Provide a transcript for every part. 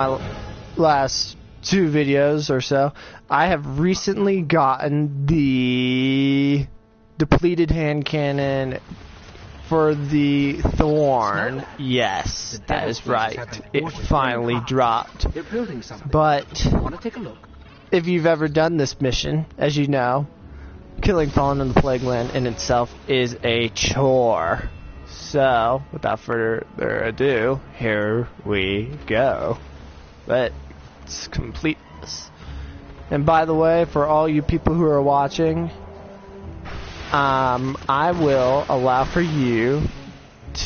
my last 2 videos or so, I have recently gotten the depleted hand cannon for the Thorn. Yes, that is right. It finally dropped. But if you've ever done this mission, as you know, killing Fallen in the Plague Land in itself is a chore. So, without further ado, here we go. Let's complete this. And by the way, for all you people who are watching, I will allow for you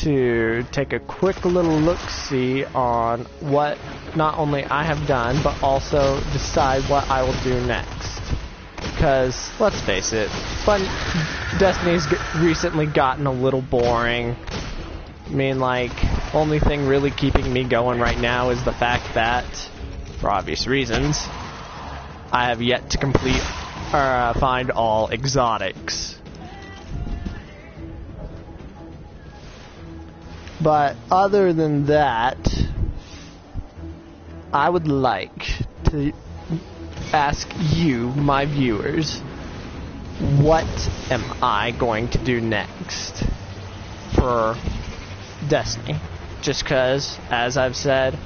to take a quick little look-see on what not only I have done, but also decide what I will do next. Because, let's face it, Destiny's recently gotten a little boring. I mean, like, only thing really keeping me going right now is the fact that, for obvious reasons, I have yet to complete or find all exotics. But other than that, I would like to ask you, my viewers, what am I going to do next for Destiny? Just because, as I've said,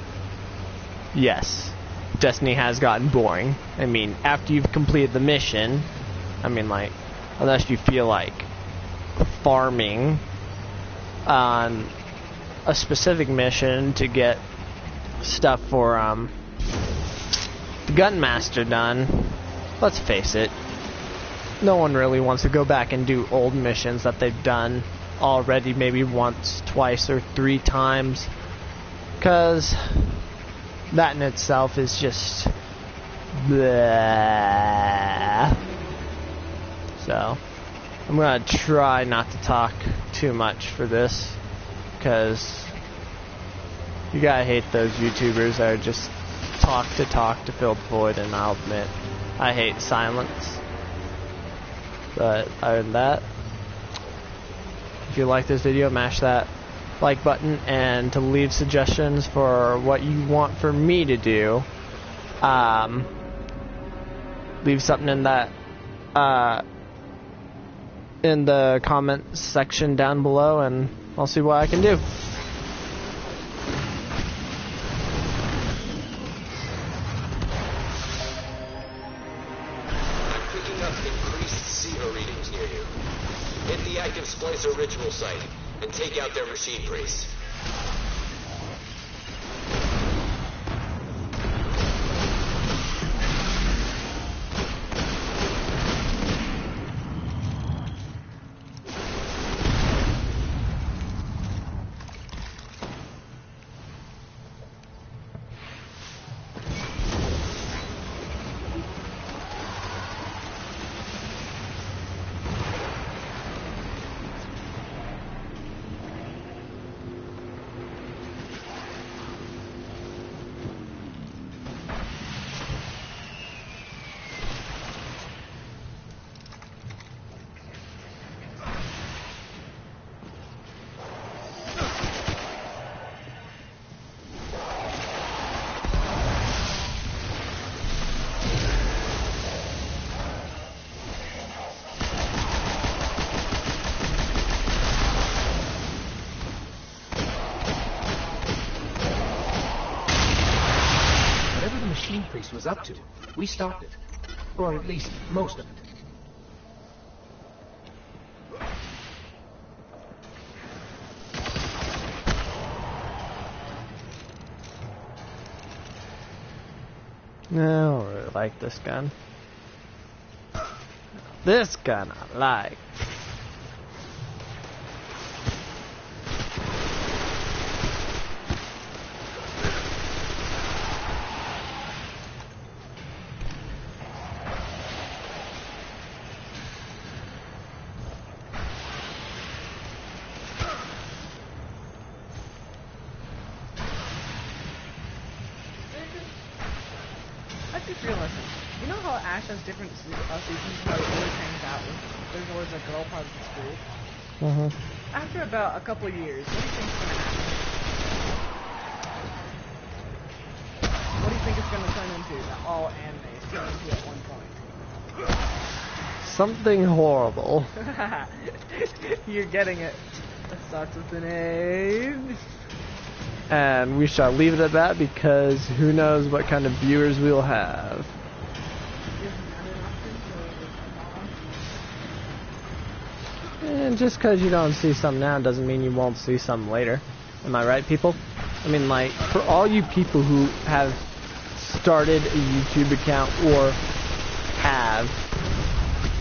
yes, Destiny has gotten boring. I mean, after you've completed the mission, I mean, like, unless you feel like farming on a specific mission to get stuff for the Gunmaster done, let's face it, no one really wants to go back and do old missions that they've done already maybe once, twice, or 3 times, because that in itself is just bleh. So I'm gonna try not to talk too much for this, because you gotta hate those YouTubers that are just talk to fill the void, and I'll admit, I hate silence. But other than that, if you like this video, mash that like button, and to leave suggestions for what you want for me to do, leave something in that in the comment section down below, and I'll see what I can do. I'm picking up increased seer readings near you. Hit the active splicer ritual site and take out their machine priests. Priest was up to. We stopped it. Or at least most of it. No, I don't really like this gun. This gun I like. I just realized, you know how Ash has different seasons how it always hangs out with? There's always a girl part of the school. After about a couple of years, what do you think's gonna happen? YouTube that all anime is turned into at one point. Something horrible. You're getting it. It starts with an A. And we shall leave it at that because who knows what kind of viewers we'll have. And just because you don't see some now doesn't mean you won't see some later. Am I right, people? I mean, like, for all you people who have started a YouTube account or have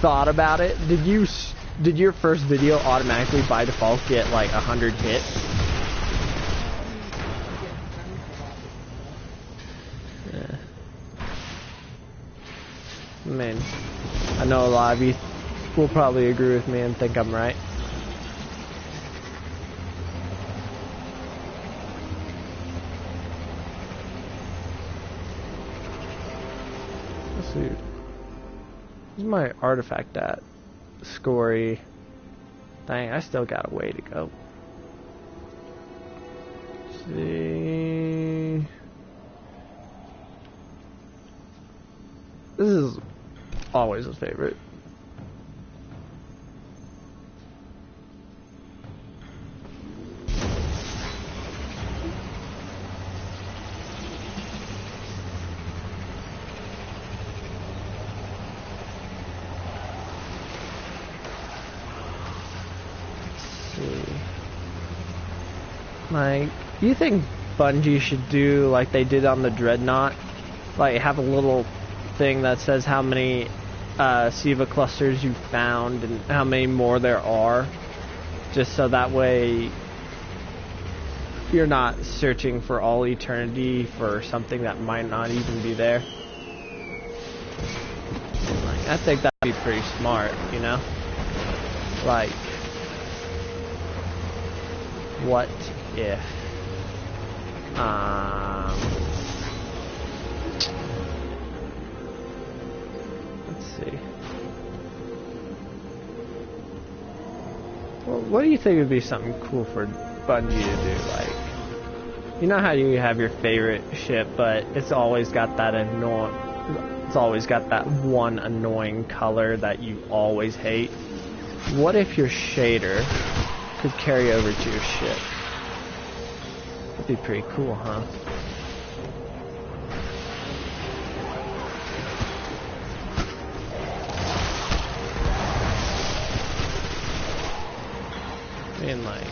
thought about it, did your first video automatically by default get like 100 hits? Yeah. I mean, I know a lot of you will probably agree with me and think I'm right. Let's see. Where's my artifact at? Scory. Dang, I still got a way to go. Let's see. This is always a favorite. Like, you think Bungie should do like they did on the Dreadnought? Like, have a little thing that says how many SIVA clusters you found and how many more there are? Just so that way you're not searching for all eternity for something that might not even be there. Like, I think that'd be pretty smart, you know? Like, what if let's see. Well, what do you think would be something cool for Bungie to do? Like, you know how you have your favorite ship, but it's always got that one annoying color that you always hate. What if your shader could carry over to your ship? That'd be pretty cool, huh? I mean, like,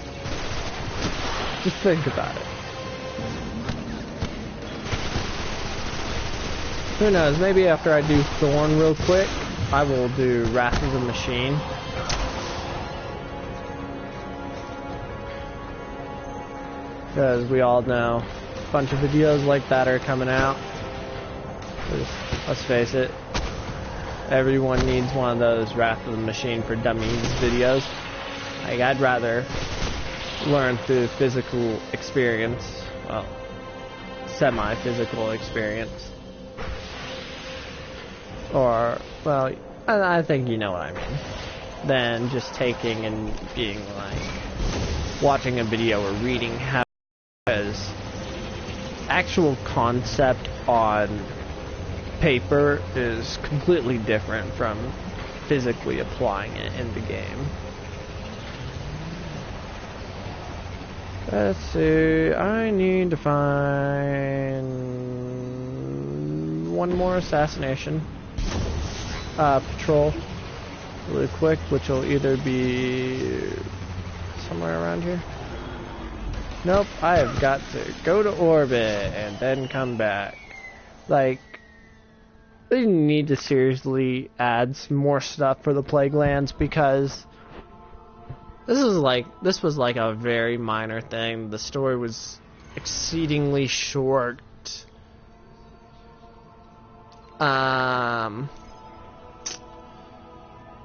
just think about it. Who knows, maybe after I do Thorn real quick, I will do Wrath of the Machine. Because we all know a bunch of videos like that are coming out. Let's face it, everyone needs one of those Wrath of the Machine for Dummies videos. Like, I'd rather learn through physical experience, well, semi-physical experience. Or, well, I think you know what I mean. Than just taking and being like, watching a video or reading how. Because actual concept on paper is completely different from physically applying it in the game. Let's see, I need to find one more assassination patrol really quick, which will either be somewhere around here. Nope, I have got to go to orbit and then come back. Like, they need to seriously add some more stuff for the Plague Lands, because this was like a very minor thing. The story was exceedingly short.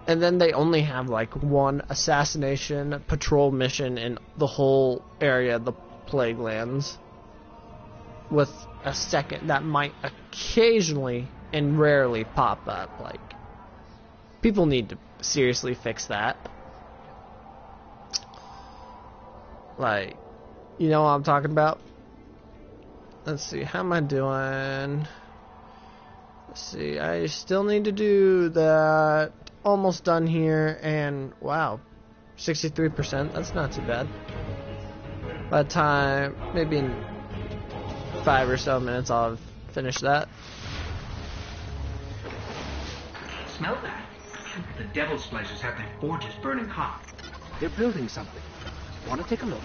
And then they only have like one assassination patrol mission in the whole area of the Plague Lands, with a second that might occasionally and rarely pop up. Like, people need to seriously fix that. Like, you know what I'm talking about? Let's see, how am I doing? Let's see, I still need to do that. Almost done here, and wow, 63%, that's not too bad. By the time, maybe in 5 or so minutes, I'll finish that. Smell that? The devil splicers have their forges burning hot. They're building something. Want to take a look?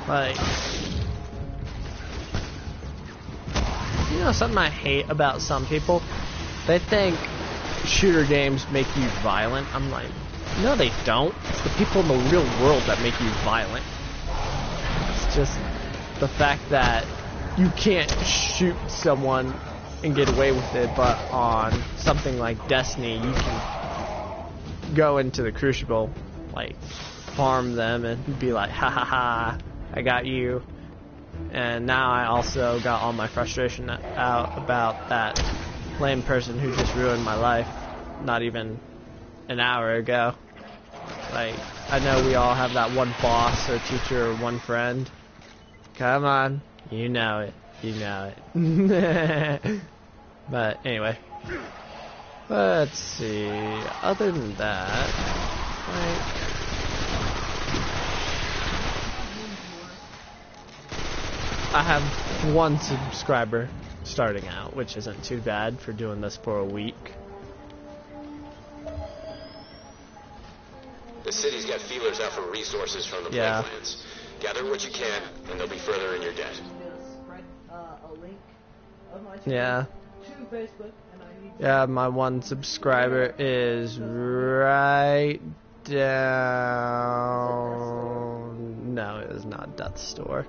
Like, you know something I hate about some people? They think shooter games make you violent. I'm like, no they don't. It's the people in the real world that make you violent. It's just the fact that you can't shoot someone and get away with it, but on something like Destiny, you can go into the crucible, like, farm them and be like, ha ha ha, I got you. And now I also got all my frustration out about that lame person who just ruined my life not even an hour ago. Like, I know we all have that one boss or teacher or one friend. Come on, you know it, you know it. But anyway, let's see, other than that, like, I have 1 subscriber starting out, which isn't too bad for doing this for a week. The city's got feelers out for resources from the Playlands. Gather what you can, and they'll be further in your debt. Yeah. Yeah, my 1 subscriber is right down... No, it is not Death's Store.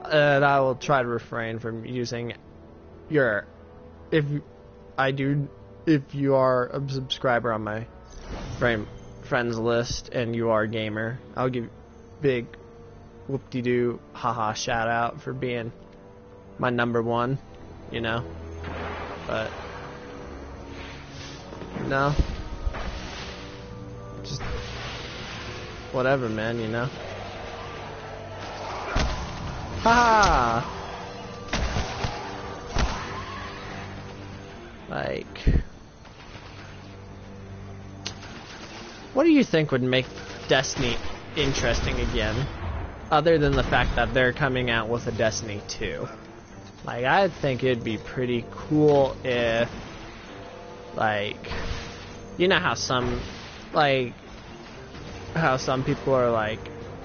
And I will try to refrain from using your... If you are a subscriber on my friends list and you are a gamer, I'll give big whoop-de-doo haha shout out for being my #1, you know. But no, just whatever, man, you know. Ha! Like, what do you think would make Destiny interesting again, other than the fact that they're coming out with a Destiny 2? Like, I think it'd be pretty cool if, like, you know how some people are like,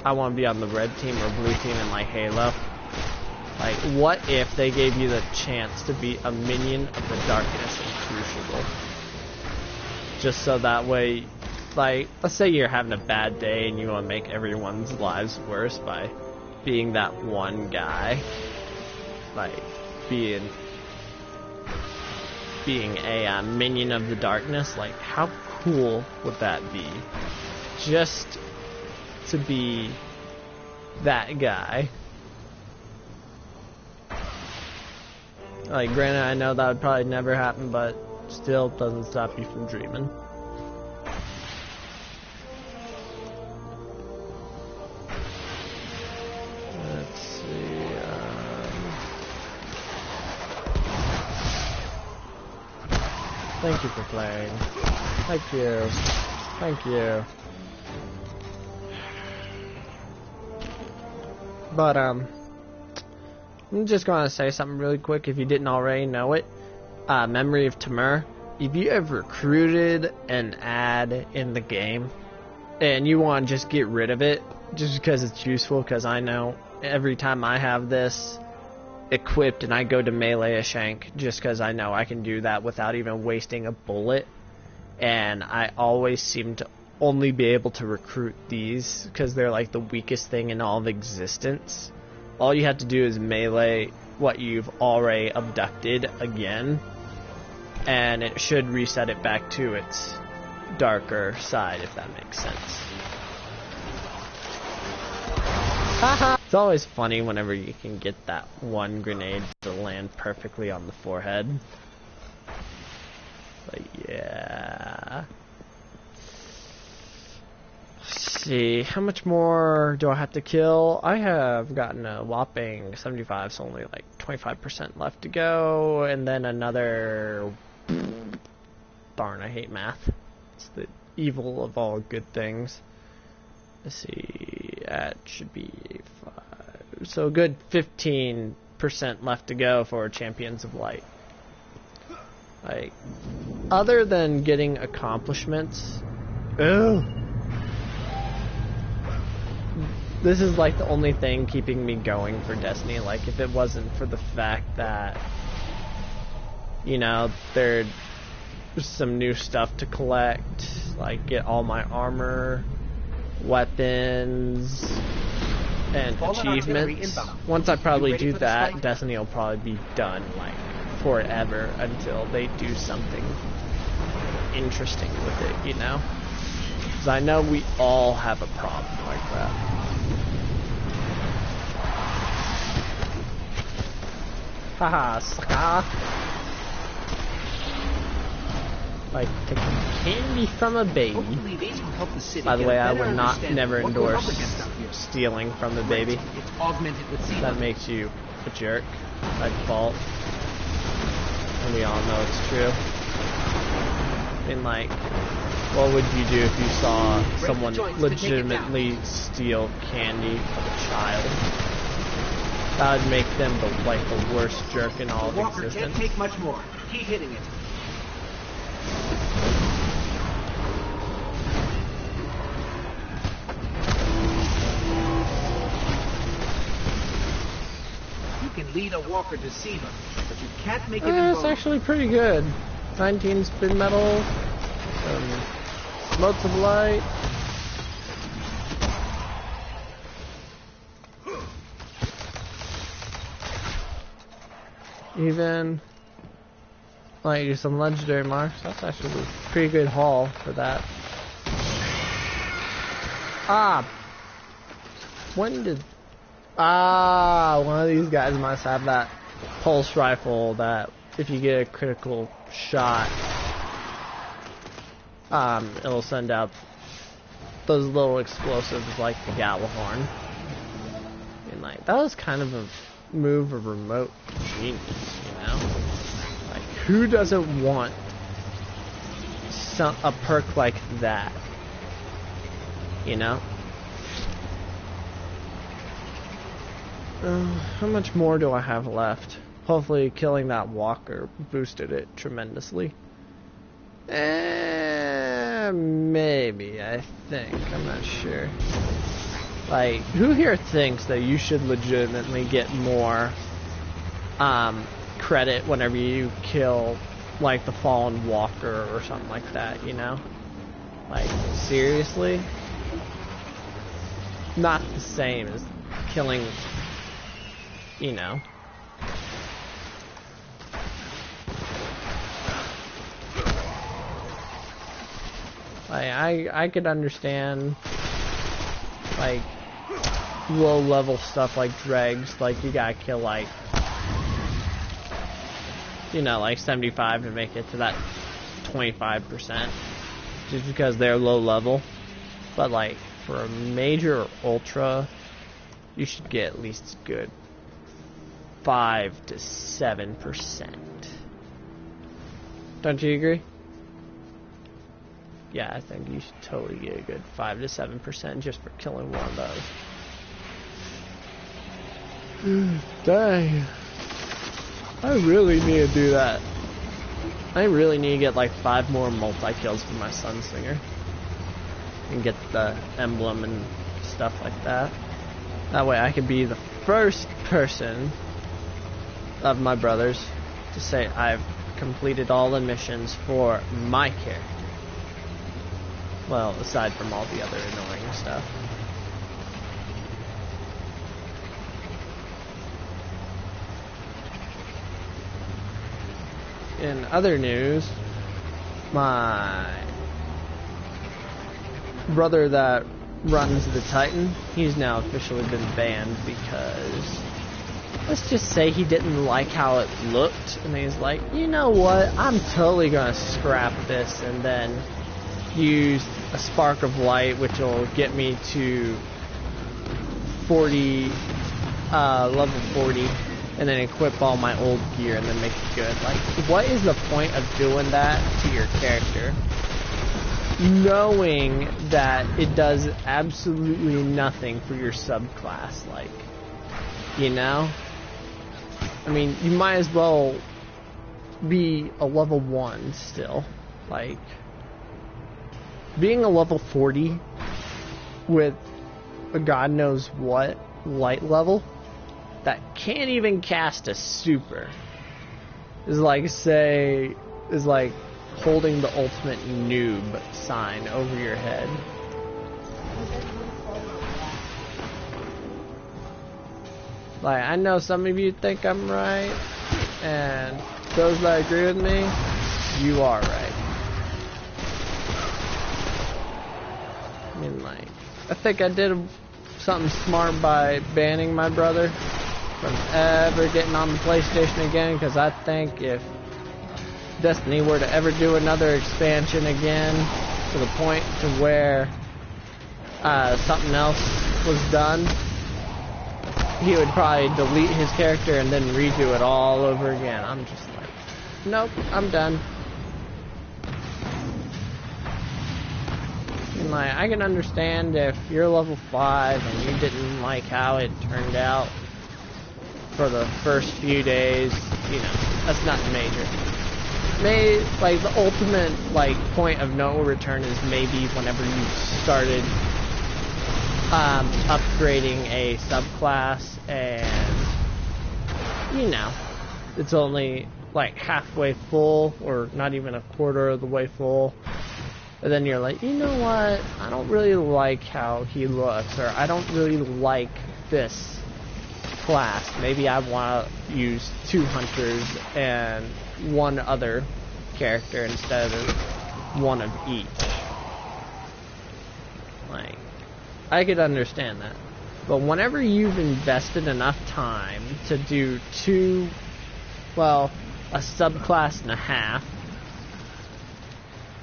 I want to be on the red team or blue team in, like, Halo. Like, what if they gave you the chance to be a minion of the darkness in Crucible? Just so that way, like, let's say you're having a bad day and you want to make everyone's lives worse by being that one guy. Like, being a minion of the darkness. Like, how cool would that be? Just to be that guy. Like, granted, I know that would probably never happen, but still doesn't stop you from dreaming. Let's see, thank you for playing. Thank you. Thank you. But, I'm just gonna say something really quick if you didn't already know it. Memory of Timur. If you have recruited an ad in the game and you want to just get rid of it just because it's useful, because I know every time I have this equipped and I go to melee a shank, just because I know I can do that without even wasting a bullet, and I always seem to only be able to recruit these because they're like the weakest thing in all of existence. All you have to do is melee what you've already abducted again, and it should reset it back to its darker side, if that makes sense. Haha! It's always funny whenever you can get that one grenade to land perfectly on the forehead. But yeah. Let's see, how much more do I have to kill? I have gotten a whopping 75, so only like 25% left to go, and then another... Darn, I hate math. It's the evil of all good things. Let's see, that should be 5. So a good 15% left to go for Champions of Light. Like, other than getting accomplishments, this is like the only thing keeping me going for Destiny. Like, if it wasn't for the fact that, you know, there's some new stuff to collect, like get all my armor, weapons, and achievements. Once I probably do that, Destiny will probably be done, like, forever until they do something interesting with it, you know? Because I know we all have a problem like that. Haha, sucker. Like taking candy from a baby. By the way, I would never endorse stealing from the baby. That makes you a jerk by default. And we all know it's true. I mean, like, what would you do if you saw someone legitimately steal candy from a child? That would make them the worst jerk in all of existence. Can't take much more. Keep hitting it. You can lead a walker to Siva, but you can't make it involved. It's actually pretty good. 19 spin metal, motes of light. Even like some legendary marks. That's actually a pretty good haul for that. One of these guys must have that pulse rifle that if you get a critical shot, it'll send out those little explosives like the Gallahorn. And like, that was kind of a move of remote genius, you know? Like, who doesn't want a perk like that? You know? How much more do I have left? Hopefully killing that walker boosted it tremendously. Maybe, I think. I'm not sure. Like, who here thinks that you should legitimately get more credit whenever you kill, like, the fallen walker or something like that, you know? Like, seriously? Not the same as killing, you know. I could understand, like, low level stuff like dregs, like you gotta kill like, you know, like 75 to make it to that 25%, just because they're low level. But like for a major or ultra, you should get at least a good 5 to 7%. Don't you agree? Yeah, I think you should totally get a good 5 to 7% just for killing one of those. Dang. I really need to do that. I really need to get like 5 more multi-kills for my Sunslinger. And get the emblem and stuff like that. That way I can be the first person of my brothers to say I've completed all the missions for my character. Well, aside from all the other annoying stuff. In other news, my brother that runs the Titan, he's now officially been banned because, let's just say he didn't like how it looked, and he's like, you know what, I'm totally gonna scrap this and then use a spark of light, which will get me to 40, level 40, and then equip all my old gear and then make it good. Like, what is the point of doing that to your character? Knowing that it does absolutely nothing for your subclass, like, you know? I mean, you might as well be a level 1 still. Like, being a level 40 with a god knows what light level that can't even cast a super is like, say, is like holding the ultimate noob sign over your head. Like, I know some of you think I'm right, and those that agree with me, you are right. I mean, like, I think I did something smart by banning my brother from ever getting on the PlayStation again, because I think if Destiny were to ever do another expansion again to the point to where something else was done, he would probably delete his character and then redo it all over again. I'm just like, nope, I'm done. And like, I can understand if you're level 5 and you didn't like how it turned out for the first few days, you know, that's nothing major. Like, the ultimate, like, point of no return is maybe whenever you started upgrading a subclass and, you know, it's only like halfway full or not even a quarter of the way full, and then you're like, you know what, I don't really like how he looks, or I don't really like this class, maybe I want to use 2 hunters and 1 other character instead of 1 of each. Like, I could understand that. But whenever you've invested enough time to do a subclass and a half,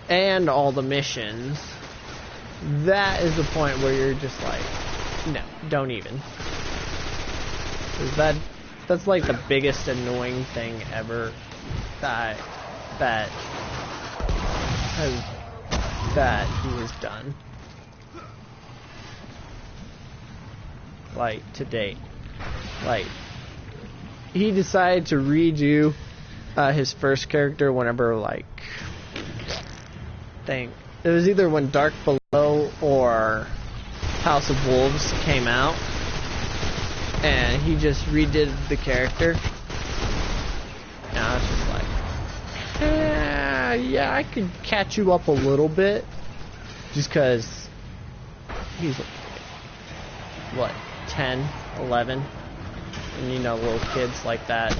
and all the missions, that is the point where you're just like, no, don't even. 'Cause that's like the biggest annoying thing ever that he has done. Like, to date. Like, he decided to redo his first character whenever, like, it was either when Dark Below or House of Wolves came out, and he just redid the character. And I was just like, yeah, I could catch you up a little bit, just because he's, what, 10, 11, and you know, little kids like that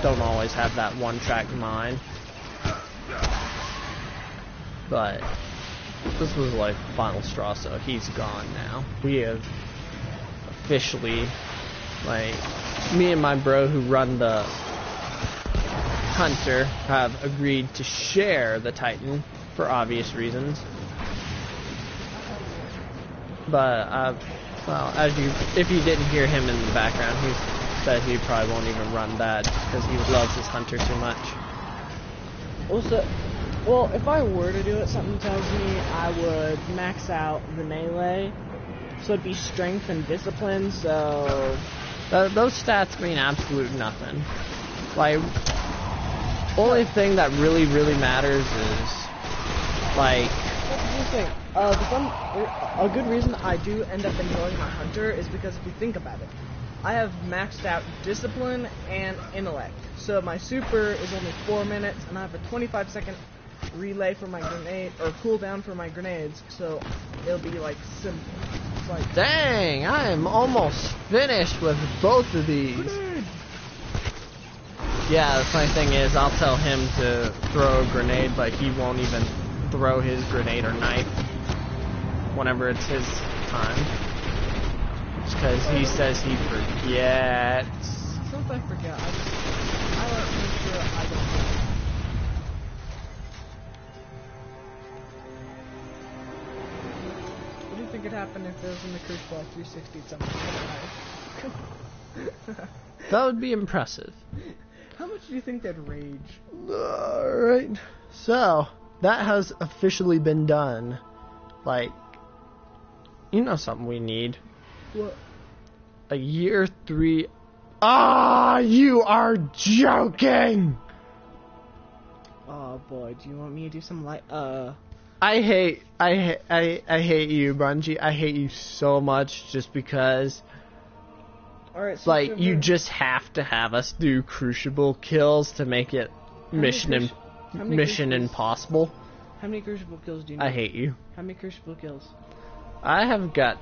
don't always have that one-track mind. But this was like final straw, so he's gone now. We have officially, like, me and my bro who run the Hunter have agreed to share the Titan for obvious reasons. But well, if you didn't hear him in the background, he said he probably won't even run that because he loves his Hunter too much. Also, well, if I were to do it, something tells me I would max out the melee, so it'd be strength and discipline, so... Those stats mean absolute nothing. Like, only thing that really, really matters is, like... Here's the thing, a good reason I do end up enjoying my Hunter is because if you think about it, I have maxed out discipline and intellect, so my super is only 4 minutes, and I have a 25-second relay for my grenade, or cooldown for my grenades, so it'll be like simple. It's like, dang, I am almost finished with both of these. Yeah, the funny thing is, I'll tell him to throw a grenade, but he won't even throw his grenade or knife. whenever it's his time. Just because he says he forgets. Since I forget, I like to make sure I don't forget. What do you think would happen if there was in the crucible 360 something? That would be impressive. How much do you think they'd rage? Alright. So, that has officially been done. Like, you know something we need. What? A year 3... Ah, you are joking! Oh boy, do you want me to do some I hate you, Bungie. I hate you so much just because... Alright, so Like, you just have to have us do crucible kills to make it mission impossible. How many crucible kills do you need? I hate you. How many crucible kills? I have got...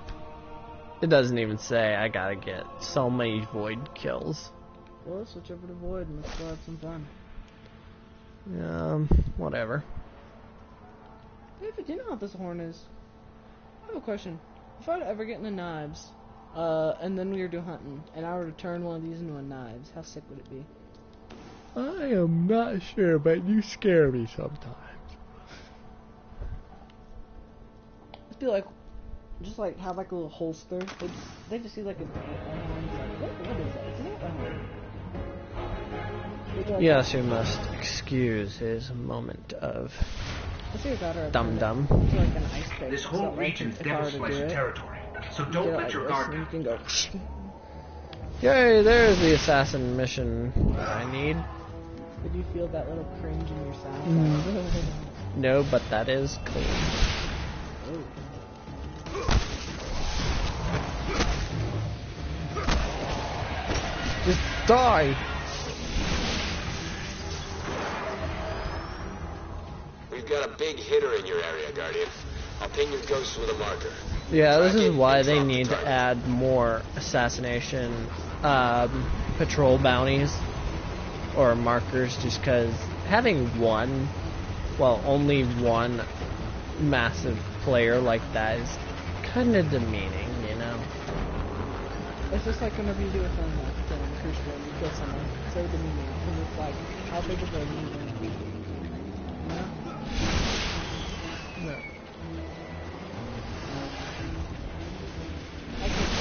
It doesn't even say I gotta get so many void kills. Well, let's switch over to void and let's go have some fun. Whatever. David, do you know what this horn is? I have a question. If I were to ever get into knives, and then we were doing hunting, and I were to turn one of these into a knives, how sick would it be? I am not sure, but you scare me sometimes. It'd be like, just like have like a little holster. They just see like a horn. Like, what is that? Isn't it a horn? Like, Yes, you must excuse his moment of let's see if I were to dum-dum. turn into, like an ice pick. This whole So, like, region's if I Devil were to do Slicer it, territory, so you don't get it let like your this, guard and you down. can go. Yay, there's the assassin mission I need. Did you feel that little cringe in your sound? No, but that is clean. Oh. Just die! We've got a big hitter in your area, Guardian. I'll ping your ghost with a marker. Yeah, this Track is it why and they drop the need to target. add more assassination patrol bounties or markers, just because having only one massive player like that is kind of demeaning, you know? It's just like whenever you do a film like in Crucible and you kill someone, it's so demeaning, because it's like, how big of a meaning? You know? No. I can't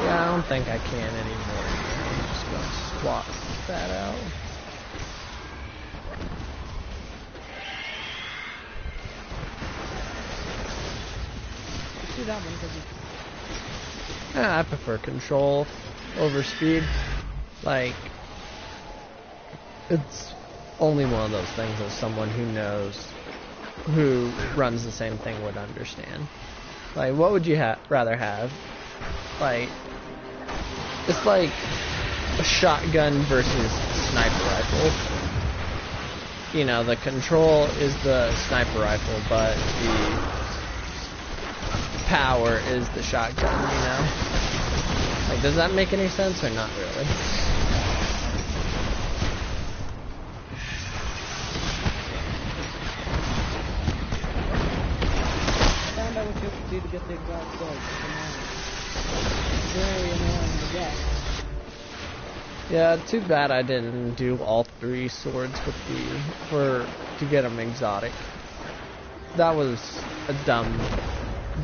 Yeah, I don't think I can anymore. I'm just gonna swap that out. do that one because I prefer control over speed. Like, it's only one of those things that someone who runs the same thing would understand. Like, what would you rather have? Like, it's like a shotgun versus sniper rifle. You know, the control is the sniper rifle, but the power is the shotgun, you know? Like, does that make any sense or not really? found out what you have to do to get the exact sword. Very annoying to get. Yeah, too bad I didn't do all three swords with to get them exotic. That was a dumb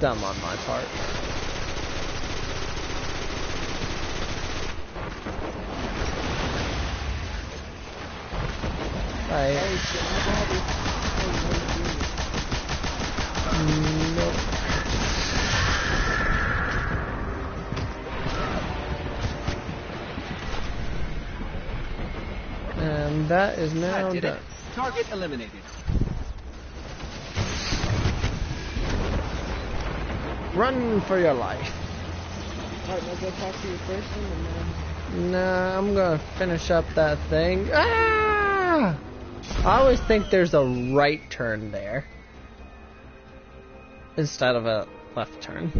on my part. Nope. And that is now That did done. it. Target eliminated. Run for your life. Alright, now go talk to your person and then... Nah, I'm gonna finish up that thing. Ah! I always think there's a right turn there instead of a left turn.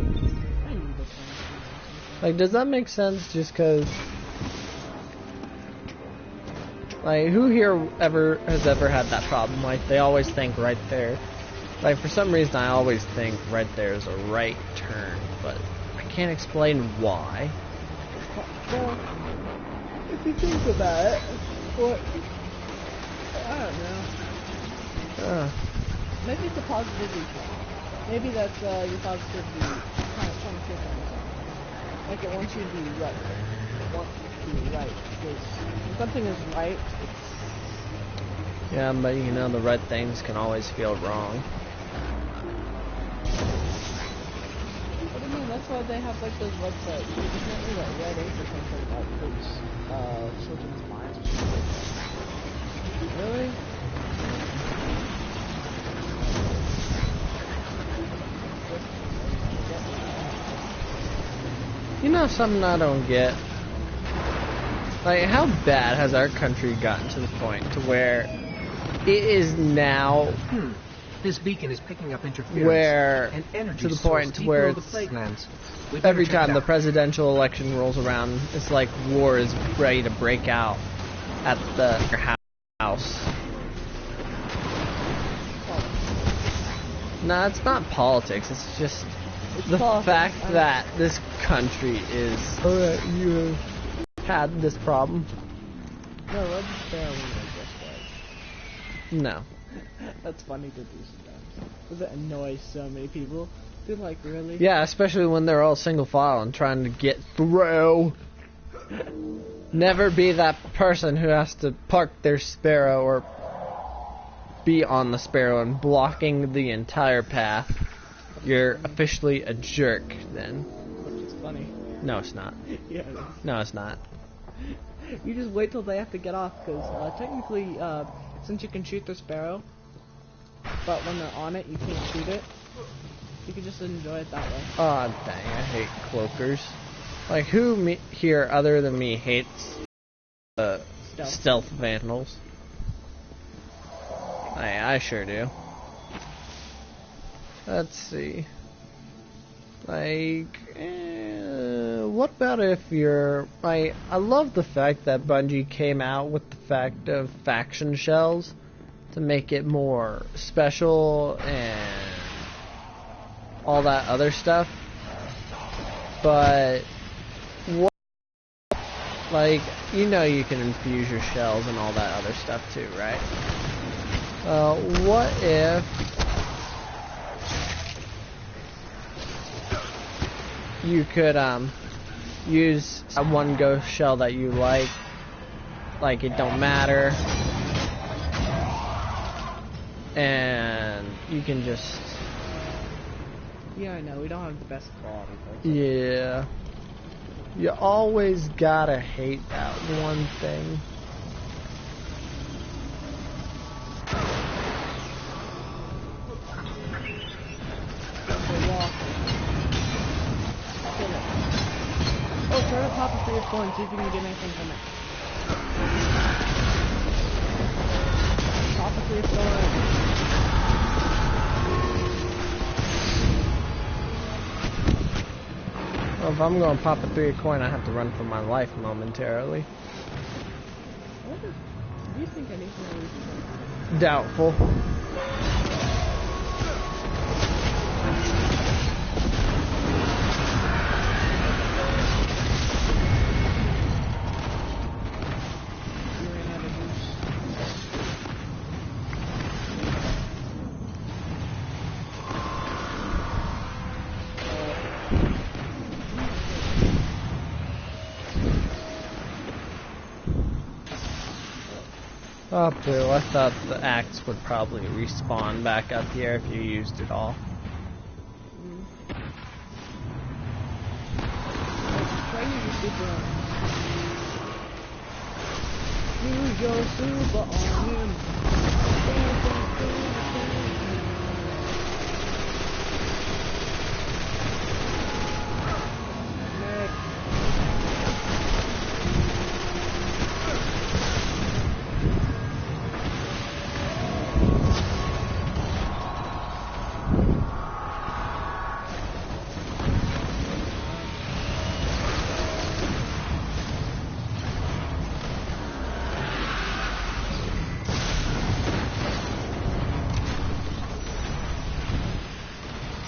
I knew this one. Like, does that make sense? Just because Like, who here has ever had that problem? Like, they always think right there. Like, for some reason, I always think right there is a right turn, but I can't explain why. Well, if you think about it, what? I don't know. Maybe it's a positivity thing. Maybe that's your positivity kind of trying to kick on something. Like, it wants you to be right. It wants you to be right. Because when something is right, it's... Yeah, but you know, the right things can always feel wrong. What do you mean? That's why they have, like, those websites. You can't do that Reddit or something about those, children's minds or something like that. Really? You know something I don't get? Like, how bad has our country gotten to the point to where it is now This beacon is picking up interference. where and energy to the source point deep where below the it's plate lands. We'd every better check time the that. presidential election rolls around, it's like war is ready to break out at the house. No, it's not politics. It's just the politics. fact that this country is. You have had this problem. No, let's barely just No. That's funny to do sometimes. Does it annoy so many people? They're like, really? Yeah, especially when they're all single file and trying to get through. Never be that person who has to park their Sparrow or be on the Sparrow and blocking the entire path. You're officially a jerk then. Which is funny. No, it's not. Yeah, it is. No, it's not. You just wait till they have to get off, because technically, since you can shoot the Sparrow, but when they're on it, you can't shoot it. You can just enjoy it that way. Oh, dang, I hate cloakers. Like, who here other than me hates stealth vandals? I sure do. Let's see. Like, what about if you're... I love the fact that Bungie came out with the fact of faction shells to make it more special and all that other stuff. But what, like, you know, you can infuse your shells and all that other stuff too, right? What if you could use a one ghost shell that you like it don't matter, and you can just... Yeah, I know, we don't have the best quality, but... Yeah. You always gotta hate that one thing. Oh, try to pop it through your phone, see if you can get anything from it. Pop it through your phone. Well, if I'm going to pop a 3 coin, I have to run for my life momentarily. Do you think anything will be... Doubtful. Oh, boo. I thought the axe would probably respawn back up here if you used it all. Try using super on him. Use your super on him.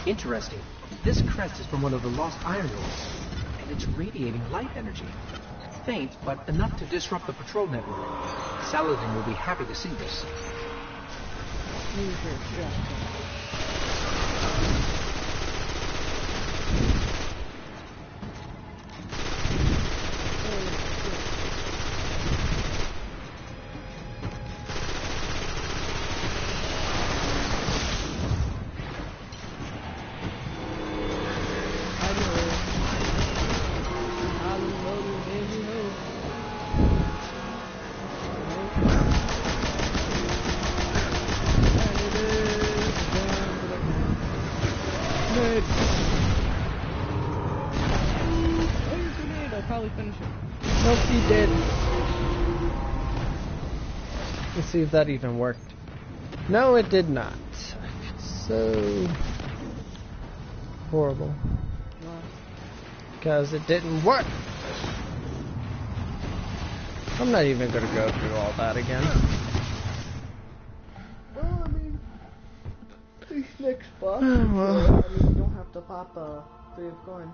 Interesting. This crest is from one of the lost iron ores, and it's radiating light energy. Faint, but enough to disrupt the patrol network. Saladin will be happy to see this. Nope, he did. Let's see if that even worked. No, it did not. So horrible. Because it didn't work. I'm not even going to go through all that again. Well, I mean, these next spots, Well. I mean, you don't have to pop a 3 of coin.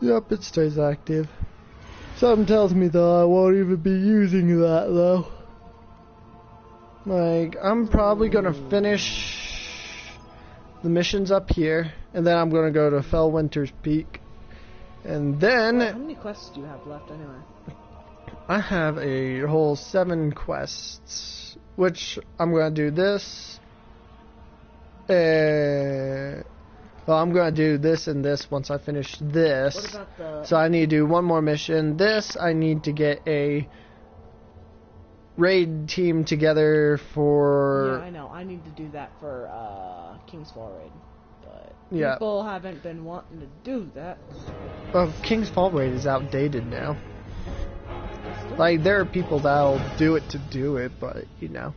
Yep, it stays active. Something tells me though I won't even be using that though. Like, I'm probably gonna finish the missions up here, and then I'm gonna go to Fellwinter's Peak. And then Wait, how many quests do you have left anyway? I have a whole 7 quests, which I'm gonna do this. Well, I'm going to do this and this once I finish this. What about the... So I need to do one more mission. This, I need to get a raid team together for... Yeah, I know. I need to do that for King's Fall Raid. But Yeah. people haven't been wanting to do that. Well, King's Fall Raid is outdated now. Like, there are people that'll do it to do it, but, you know.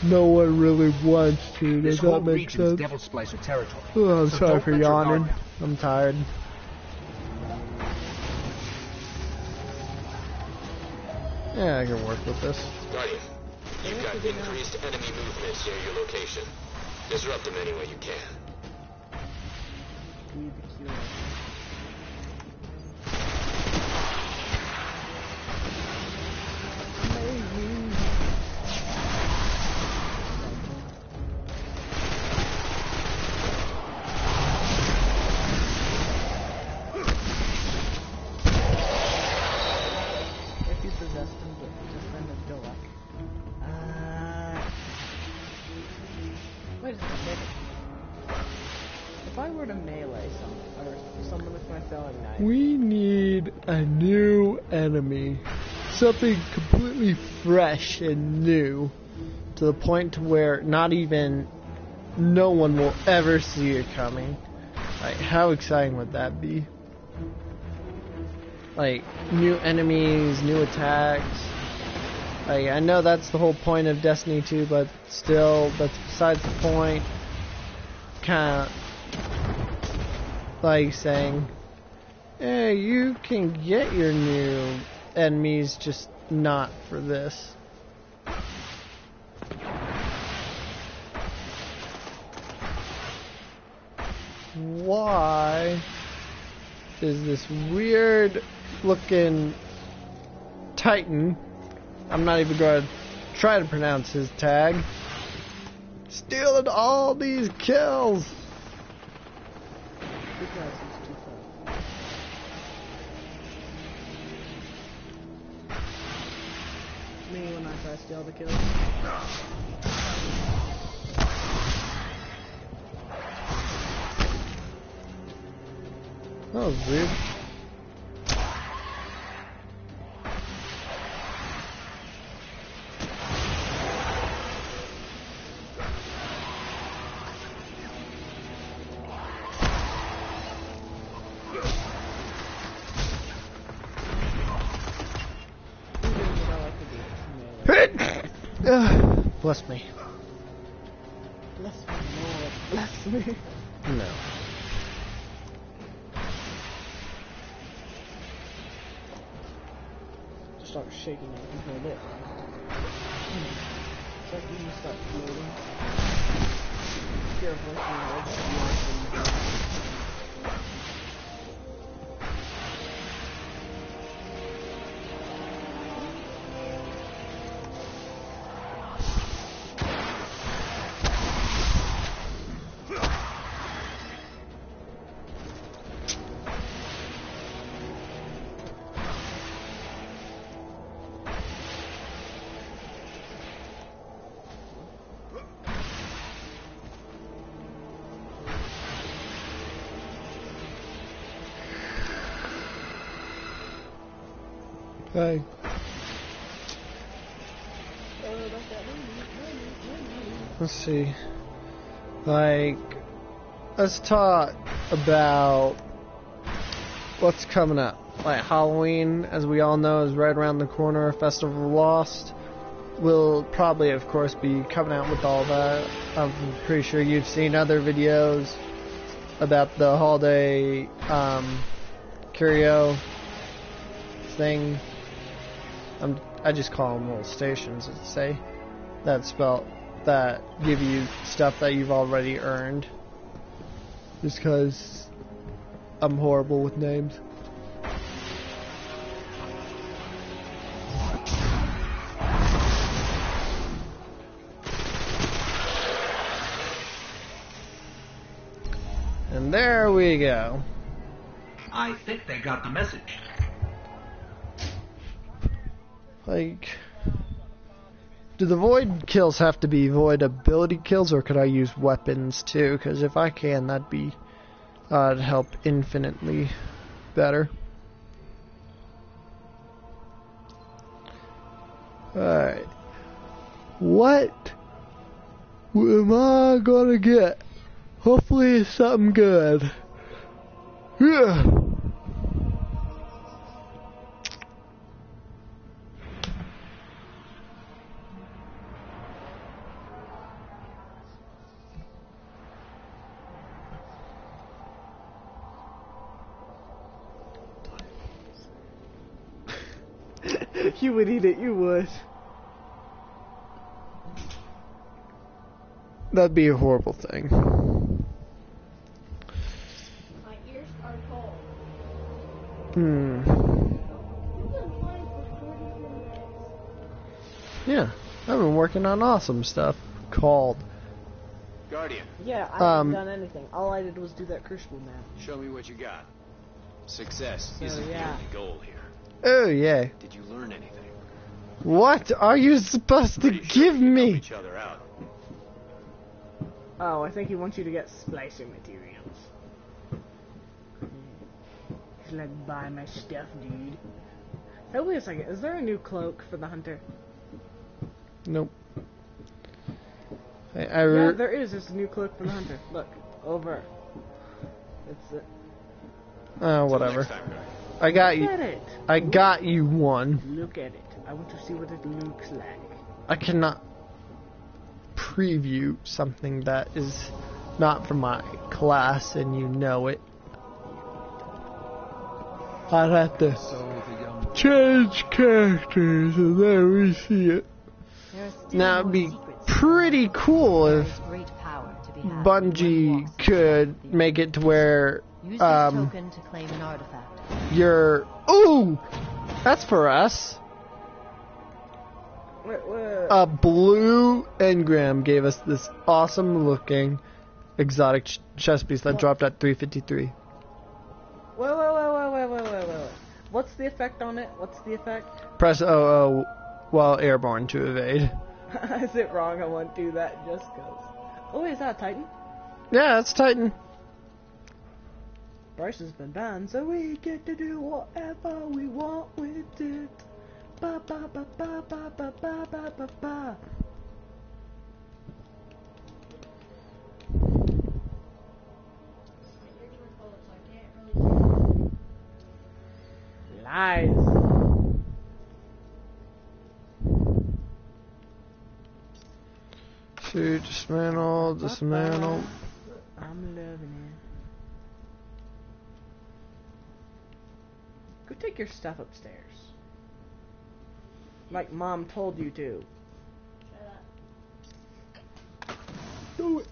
No one really wants to. This Does whole that make region is sense? Devil Splicer territory. Oh, I'm So sorry don't for let your guard yawning. down. I'm tired. Yeah, I can work with this. Guardian, you've got increased enemy movements near your location. Disrupt them any way you can. Be the cure. If you possess them, just send them to luck. Wait a second. If I were to melee someone with my throwing knife, We need a new enemy. Something completely fresh and new. To the point to where not even no one will ever see it coming. Like, how exciting would that be? Like, new enemies, new attacks. Like, I know that's the whole point of Destiny 2, but still, that's besides the point. Kinda like saying, hey, you can get your new enemies, just not for this. Why is this weird looking Titan, I'm not even going to try to pronounce his tag, stealing all these kills? because he's too fast. Me when I try to steal the kills. That was weird. Bless me. Bless me, Lord. Bless me. No. Just start shaking and you hold it. It's like when you start floating. hear a voice in your head, just be honest when you do. Hey. Let's see. Like, let's talk about what's coming up. Like, Halloween, as we all know, is right around the corner. Festival of Lost will probably, of course, be coming out with all that. I'm pretty sure you've seen other videos about the holiday curio thing. I just call them little stations, let's say, that give you stuff that you've already earned. Just because I'm horrible with names. And there we go. I think they got the message. Like, do the void kills have to be void ability kills, or could I use weapons too? Because if I can, that'd help infinitely better. Alright. What am I gonna get? Hopefully it's something good. Yeah. You would eat it, you would. That'd be a horrible thing. My ears are cold. Yeah, I've been working on awesome stuff called. Guardian, Yeah, I haven't done anything. All I did was do that crucible map. show me what you got. Success isn't yeah. the only goal here. Oh yeah. Did you learn anything? What are you supposed to Pretty sure give we can help me? each other out. Oh, I think he wants you to get splicer materials. He's like, buy my stuff, dude. Hey, wait a second. Is there a new cloak for the hunter? Nope. Yeah, there is. There's a new cloak for the hunter. Look, over. It's it. Whatever. Next time, Guardian. I got Look you. at it. I got you one. Look at it. I want to see what it looks like. I cannot preview something that is not from my class, and you know it. I'd have to change characters, and then we see it. Now it'd be pretty cool if Bungie could make it to where Use this token to claim an artifact. you're. Ooh, that's for us. Wait. Blue Engram gave us this awesome looking exotic chest piece that dropped at 353. Wait. What's the effect on it? What's the effect? Press OO while airborne to evade. Is it wrong? I won't do that just cause. Oh, wait, is that a Titan? Yeah, it's Titan. Bryce has been banned, so we get to do whatever we want with it. Ba ba ba ba ba ba ba ba ba ba. Lies. To dismantle. I'm loving it. Go take your stuff upstairs. Like Mom told you to. Do it.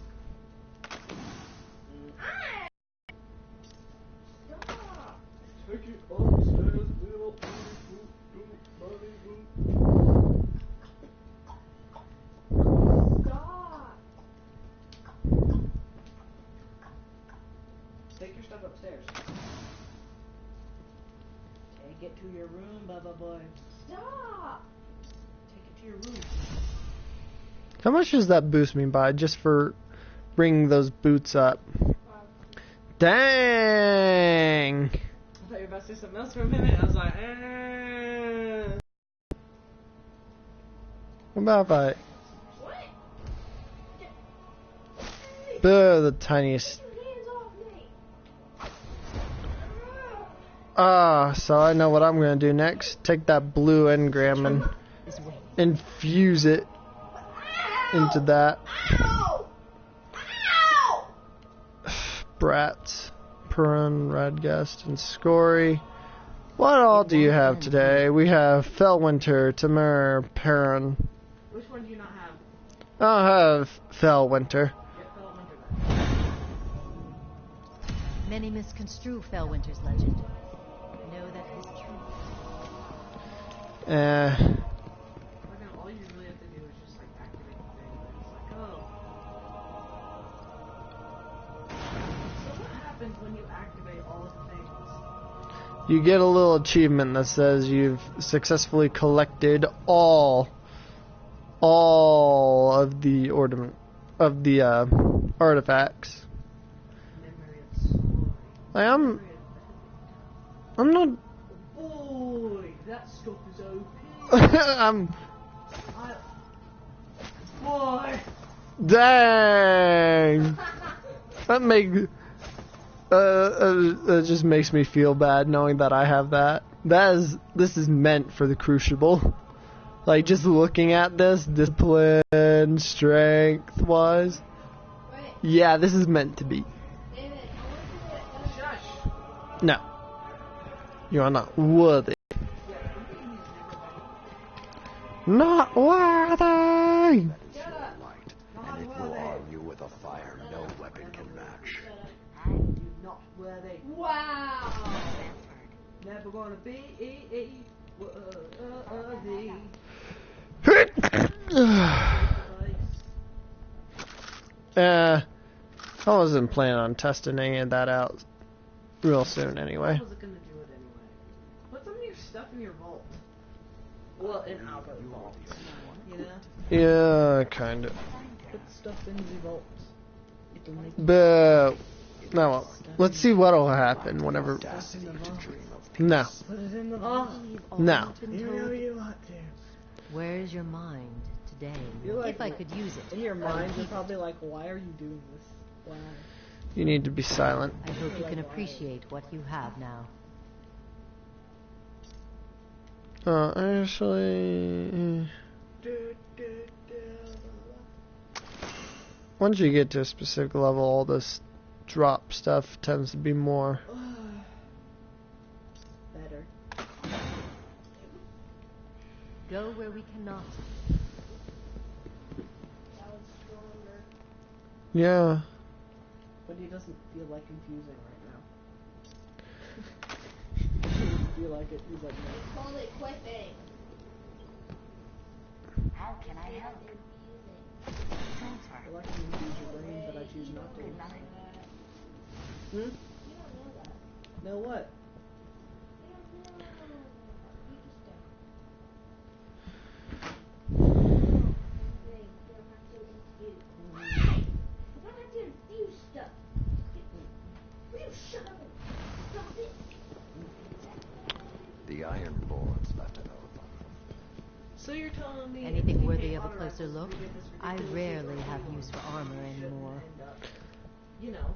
Stop. Take your stuff upstairs. Take it to your room, Bubba boy. Stop. Take it to your room. How much does that boost me by just for bringing those boots up? Dang! I thought you were about to say something else for a minute. I was like, eh. What about if I... What? The tiniest... Get your hands off me. So I know what I'm gonna do next. Take that blue engram and infuse it into that. Ow! Ow! Brats, Perun, Radgast, and Scory. What all do you have today? We have Fellwinter, Tamur, Perun. Which one do you not have? I'll have Fellwinter. Get Fellwinter then. Many misconstrue Fellwinter's legend. Know that it is true. Fucking all you really have to do is just like activate the thing, and it's like, oh. So what happens when you activate all of the things? You get a little achievement that says you've successfully collected all of the artifacts. Memory of story. Like, I'm not. Boy, that stuff is OP. I'm. Boy. Dang. That just makes me feel bad knowing that I have that. This is meant for the crucible. Like, just looking at this, discipline, strength wise. Wait, Yeah, this is meant to be. David, I want to get Shush. No. You are not worthy. Not worthy! Shut up. And it will arm you with a fire no weapon can match. And you're not worthy. Wow. Never gonna be worthy. I wasn't planning on testing any of that out real soon anyway. I wasn't gonna do it anyway. Put some of your stuff in your vault. Well, in our vault. You know? Yeah, kind of. Put stuff in the vault. It'll make But no, well, let's see what'll happen whenever. stuff in the vault. No, Put it in the vault. no. You know you want to. Where's your mind today? You're like- If I could use it. In your mind, you're probably like, why are you doing this? Why? You need to be silent. I hope you can appreciate what you have now. Actually, once you get to a specific level, all this drop stuff tends to be more. Better. Go where we cannot. That was stronger. Yeah. But he doesn't feel like confusing right now. He doesn't feel like it. He's like, no. It's called equipping. How can I help? Transfer. I like you to use your brain, but I choose not to. Hmm? You don't know that. Know what? You don't know. You just don't. You don't have to infuse. Why? You don't have to infuse stuff. Will you shut up and stop it? The iron boards left an oath. So you're telling me Anything if we worthy pay of a honor closer records, look? we get this I ridiculously rarely low have amount, use for armor we shouldn't anymore. end up, you know,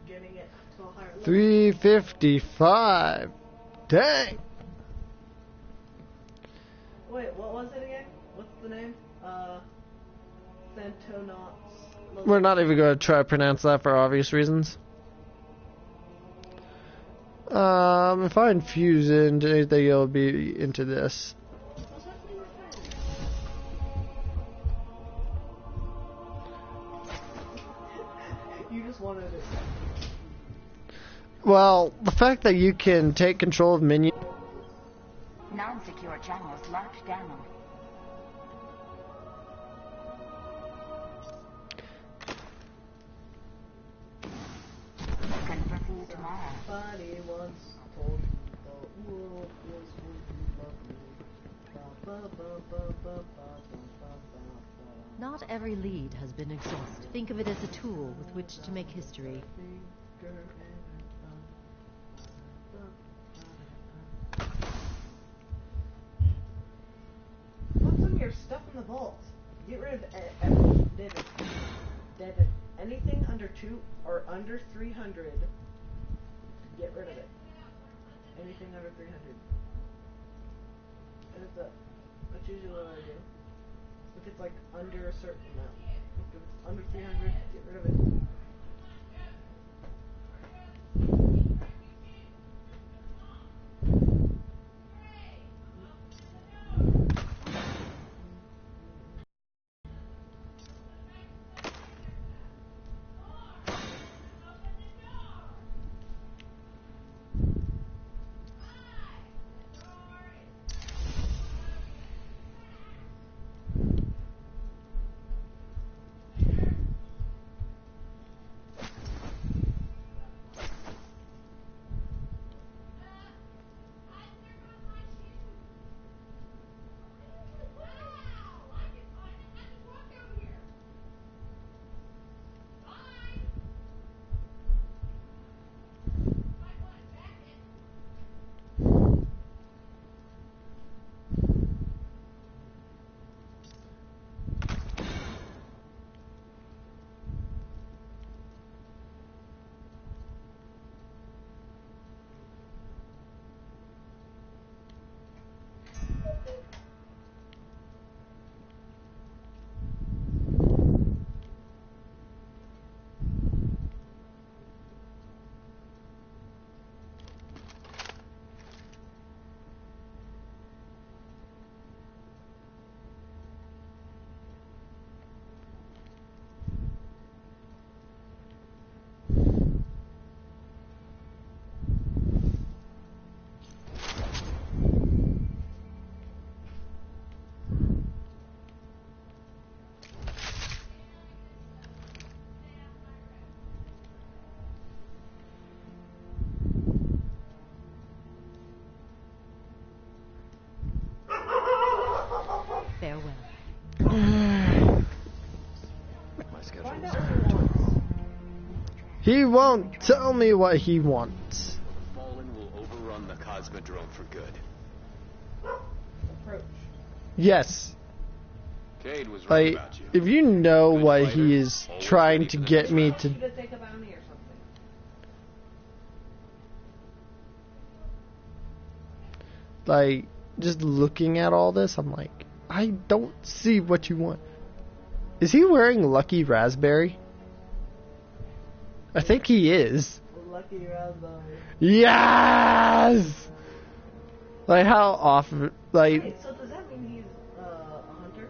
getting it to a higher level. 355. Dang. Wait, what was it again? What's the name? Santonauts. We're not even going to try to pronounce that for obvious reasons. If I infuse into anything, it'll be into this. What's happening with friends? You just wanted it. Well, the fact that you can take control of minions. Non-secure channels locked down. Confirm for you tomorrow. Somebody once told me the world was going to love me. Ba, ba, ba, ba, ba, ba, ba, ba. Not every lead has been exhausted. Think of it as a tool with which to make history. What's in your stuff in the vault? Get rid of anything under 2 or under 300. Get rid of it. Anything under 300. That's usually what I do. If it's like under a certain amount. If it's under 300, get rid of it. Farewell. My schedule Find is out what he wants. He won't tell me what he wants. The Fallen will overrun the Cosmodrome for good. Approach. Yes. Cade was right Like, about you. if you know Good what fighter, he is always trying ready to for the get next me round. to, You to take a bounty or something. like, just looking at all this, I'm like, I don't see what you want. Is he wearing Lucky Raspberry? I think he is. Lucky raspberry. Yes! Like, how often, like, Wait, so does that mean he's a hunter?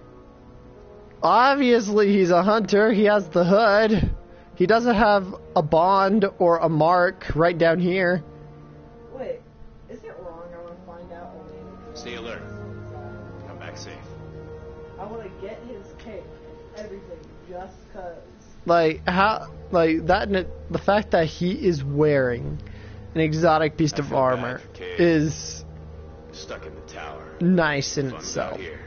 obviously he's a hunter. He has the hood. He doesn't have a bond or a mark right down here. Wait, is it wrong? I want to find out only. Stay alert. Come back safe. I want to get his cape, everything, just cause. Like, how, like, the fact that he is wearing an exotic piece I of feel bad armor for Cade. is Stuck in the tower. nice in Fun's itself. out here.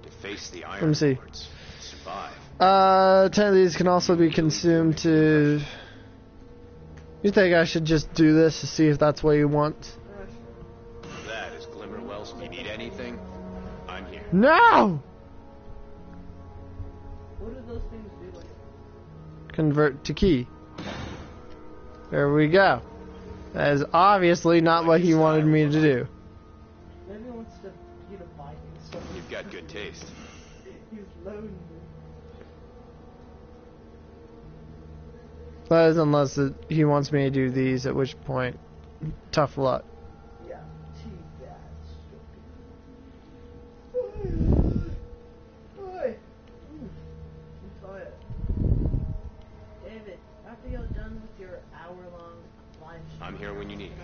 To face the me Iron see. Lords. Survive. 10 of these can also be consumed to... You think I should just do this to see if that's what you want? That is Glimmerwell's. You need anything? I'm here. No! What do those things do? Convert to key. There we go. That is obviously not what he wanted me to do. Maybe he wants to you to buy things. So You've got good taste. he's lonely. That is unless he wants me to do these, at which point, tough luck. Yeah, too bad. Boy. David, after you're done with your hour-long I'm here when you need me.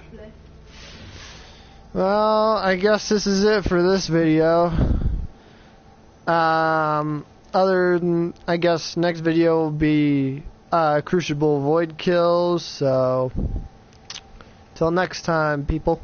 Well, I guess this is it for this video. Other than, I guess next video will be Crucible Void Kills, so till next time, people.